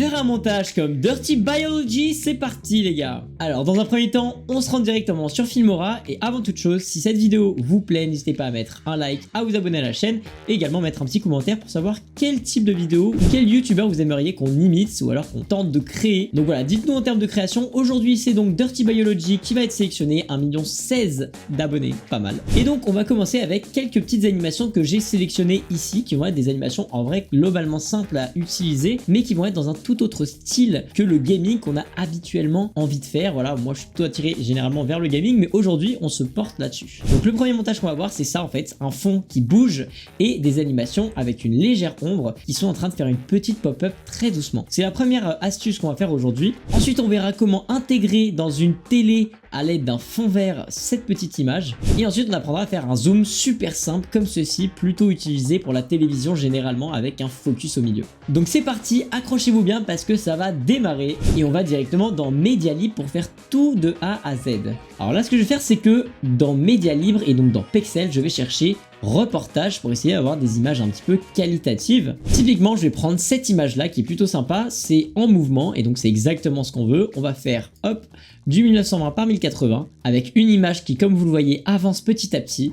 faire un montage comme Dirty Biology, c'est parti les gars. Alors dans un premier temps, on se rend directement sur Filmora et avant toute chose, si cette vidéo vous plaît, n'hésitez pas à mettre un like, à vous abonner à la chaîne et également mettre un petit commentaire pour savoir quel type de vidéo ou quel youtubeur vous aimeriez qu'on imite ou alors qu'on tente de créer. Donc voilà, dites-nous en termes de création. Aujourd'hui c'est donc Dirty Biology qui va être sélectionné, 1,16 million d'abonnés, pas mal. Et donc on va commencer avec quelques petites animations que j'ai sélectionnées ici, qui vont être des animations en vrai globalement simples à utiliser, mais qui vont être dans un tout autre style que le gaming qu'on a habituellement envie de faire. Voilà, moi je suis plutôt attiré généralement vers le gaming, mais aujourd'hui on se porte là-dessus. Donc le premier montage qu'on va voir, c'est ça en fait, un fond qui bouge et des animations avec une légère ombre qui sont en train de faire une petite pop-up très doucement. C'est la première astuce qu'on va faire aujourd'hui. Ensuite on verra comment intégrer dans une télé à l'aide d'un fond vert cette petite image, et ensuite on apprendra à faire un zoom super simple comme ceci, plutôt utilisé pour la télévision généralement avec un focus au milieu. Donc c'est parti, accrochez-vous bien parce que ça va démarrer et on va directement dans Media Libre pour faire tout de A à Z. Alors là ce que je vais faire, c'est que dans Media Libre et donc dans Pexels, je vais chercher reportage pour essayer d'avoir des images un petit peu qualitatives. Typiquement je vais prendre cette image là qui est plutôt sympa, c'est en mouvement et donc c'est exactement ce qu'on veut. On va faire hop du 1920 par 1080 avec une image qui, comme vous le voyez, avance petit à petit.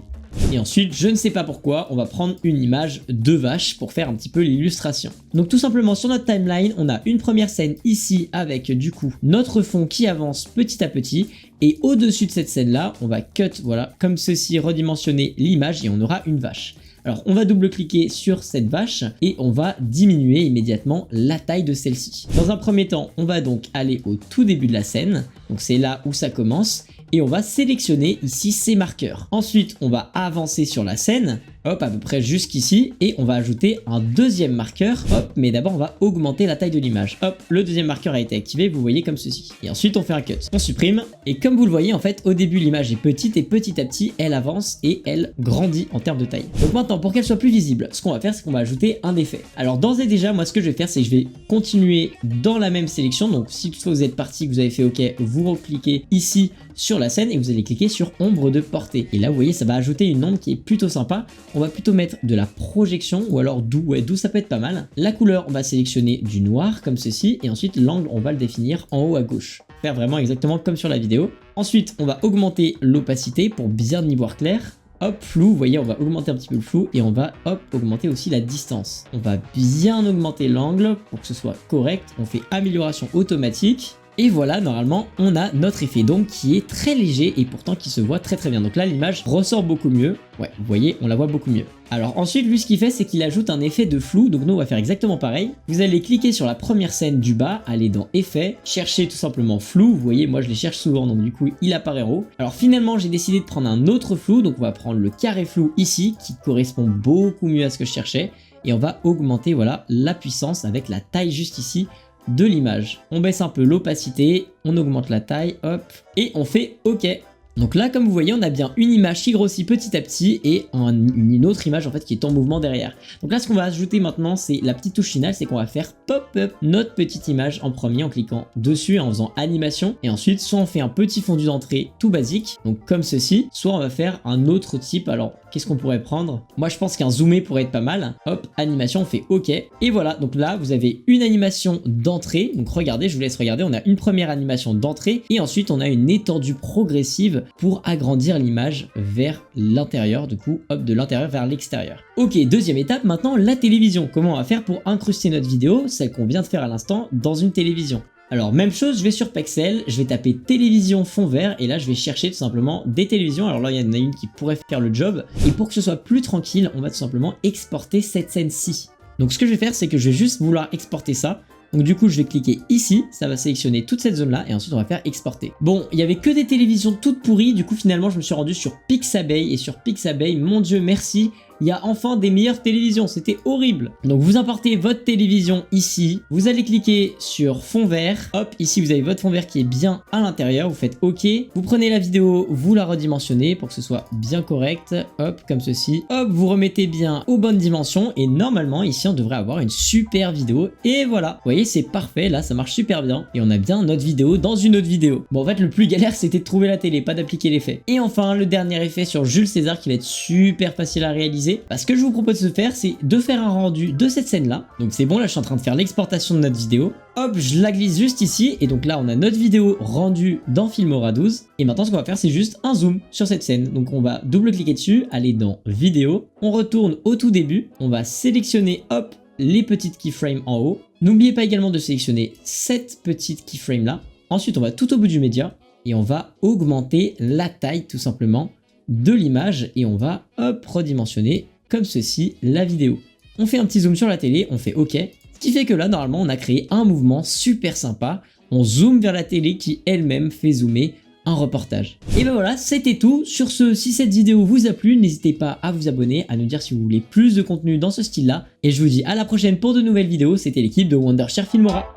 Et ensuite, je ne sais pas pourquoi, on va prendre une image de vache pour faire un petit peu l'illustration. Donc tout simplement sur notre timeline, on a une première scène ici avec du coup notre fond qui avance petit à petit. Et au-dessus de cette scène là, on va cut, voilà, comme ceci, redimensionner l'image et on aura une vache. Alors on va double-cliquer sur cette vache et on va diminuer immédiatement la taille de celle-ci. Dans un premier temps, on va donc aller au tout début de la scène, donc c'est là où ça commence, et on va sélectionner ici ces marqueurs. Ensuite, on va avancer sur la scène, hop, à peu près jusqu'ici, et on va ajouter un deuxième marqueur, hop, mais d'abord on va augmenter la taille de l'image. Hop, le deuxième marqueur a été activé, vous voyez comme ceci. Et ensuite on fait un cut, on supprime, et comme vous le voyez en fait, au début l'image est petite et petit à petit elle avance et elle grandit en termes de taille. Donc maintenant, pour qu'elle soit plus visible, ce qu'on va faire, c'est qu'on va ajouter un effet. Alors d'ores et déjà, moi ce que je vais faire, c'est que je vais continuer dans la même sélection. Donc si toutefois vous êtes parti, que vous avez fait OK, vous recliquez ici sur la scène et vous allez cliquer sur ombre de portée. Et là vous voyez, ça va ajouter une ombre qui est plutôt sympa. On va plutôt mettre de la projection ou alors doux, ouais, doux ça peut être pas mal. La couleur, on va sélectionner du noir comme ceci et ensuite l'angle, on va le définir en haut à gauche. Faire vraiment exactement comme sur la vidéo. Ensuite, on va augmenter l'opacité pour bien y voir clair. Hop, flou, vous voyez, on va augmenter un petit peu le flou et on va hop, augmenter aussi la distance. On va bien augmenter l'angle pour que ce soit correct. On fait amélioration automatique. Et voilà, normalement, on a notre effet donc qui est très léger et pourtant qui se voit très très bien. Donc là, l'image ressort beaucoup mieux. Ouais, vous voyez, on la voit beaucoup mieux. Alors ensuite, lui, ce qu'il fait, c'est qu'il ajoute un effet de flou. Donc nous, on va faire exactement pareil. Vous allez cliquer sur la première scène du bas, aller dans Effets, chercher tout simplement flou. Vous voyez, moi, je les cherche souvent, donc du coup, il apparaît en haut. Alors finalement, j'ai décidé de prendre un autre flou. Donc on va prendre le carré flou ici, qui correspond beaucoup mieux à ce que je cherchais. Et on va augmenter, voilà, la puissance avec la taille juste ici de l'image. On baisse un peu l'opacité, on augmente la taille, hop, et on fait OK. Donc là, comme vous voyez, on a bien une image qui grossit petit à petit et une autre image en fait qui est en mouvement derrière. Donc là, ce qu'on va ajouter maintenant, c'est la petite touche finale, c'est qu'on va faire pop-up notre petite image en premier en cliquant dessus et en faisant animation. Et ensuite, soit on fait un petit fondu d'entrée tout basique, donc comme ceci, soit on va faire un autre type. Alors, qu'est-ce qu'on pourrait prendre? Moi, je pense qu'un zoomé pourrait être pas mal. Hop, animation, on fait OK. Et voilà, donc là, vous avez une animation d'entrée. Donc regardez, je vous laisse regarder, on a une première animation d'entrée et ensuite, on a une étendue progressive pour agrandir l'image vers l'intérieur, du coup, hop, de l'intérieur vers l'extérieur. Ok, deuxième étape, maintenant la télévision. Comment on va faire pour incruster notre vidéo, celle qu'on vient de faire à l'instant, dans une télévision? Alors même chose, je vais sur Pexels, je vais taper télévision fond vert et là je vais chercher tout simplement des télévisions. Alors là il y en a une qui pourrait faire le job et pour que ce soit plus tranquille, on va tout simplement exporter cette scène-ci. Donc ce que je vais faire, c'est que je vais juste vouloir exporter ça. Donc du coup je vais cliquer ici, ça va sélectionner toute cette zone là et ensuite on va faire exporter. Bon, il y avait que des télévisions toutes pourries, du coup finalement je me suis rendu sur Pixabay et sur Pixabay, mon dieu merci, il y a enfin des meilleures télévisions, c'était horrible. Donc vous importez votre télévision ici, vous allez cliquer sur fond vert, hop, ici vous avez votre fond vert qui est bien à l'intérieur, vous faites OK, vous prenez la vidéo, vous la redimensionnez pour que ce soit bien correct, hop, comme ceci, hop, vous remettez bien aux bonnes dimensions et normalement ici on devrait avoir une super vidéo et voilà, vous voyez c'est parfait, là ça marche super bien et on a bien notre vidéo dans une autre vidéo. Bon en fait le plus galère c'était de trouver la télé, pas d'appliquer l'effet. Et enfin le dernier effet sur Jules César qui va être super facile à réaliser réaliser. Ce que je vous propose de faire, c'est de faire un rendu de cette scène-là. Donc c'est bon, là je suis en train de faire l'exportation de notre vidéo. Hop, je la glisse juste ici. Et donc là, on a notre vidéo rendue dans Filmora 12. Et maintenant, ce qu'on va faire, c'est juste un zoom sur cette scène. Donc on va double-cliquer dessus, aller dans Vidéo. On retourne au tout début. On va sélectionner, hop, les petites keyframes en haut. N'oubliez pas également de sélectionner cette petite keyframe là. Ensuite, on va tout au bout du média et on va augmenter la taille tout simplement de l'image et on va hop redimensionner comme ceci la vidéo. On fait un petit zoom sur la télé, on fait OK. Ce qui fait que là, normalement, on a créé un mouvement super sympa. On zoome vers la télé qui elle-même fait zoomer un reportage. Et ben voilà, c'était tout. Sur ce, si cette vidéo vous a plu, n'hésitez pas à vous abonner, à nous dire si vous voulez plus de contenu dans ce style-là. Et je vous dis à la prochaine pour de nouvelles vidéos. C'était l'équipe de Wondershare Filmora.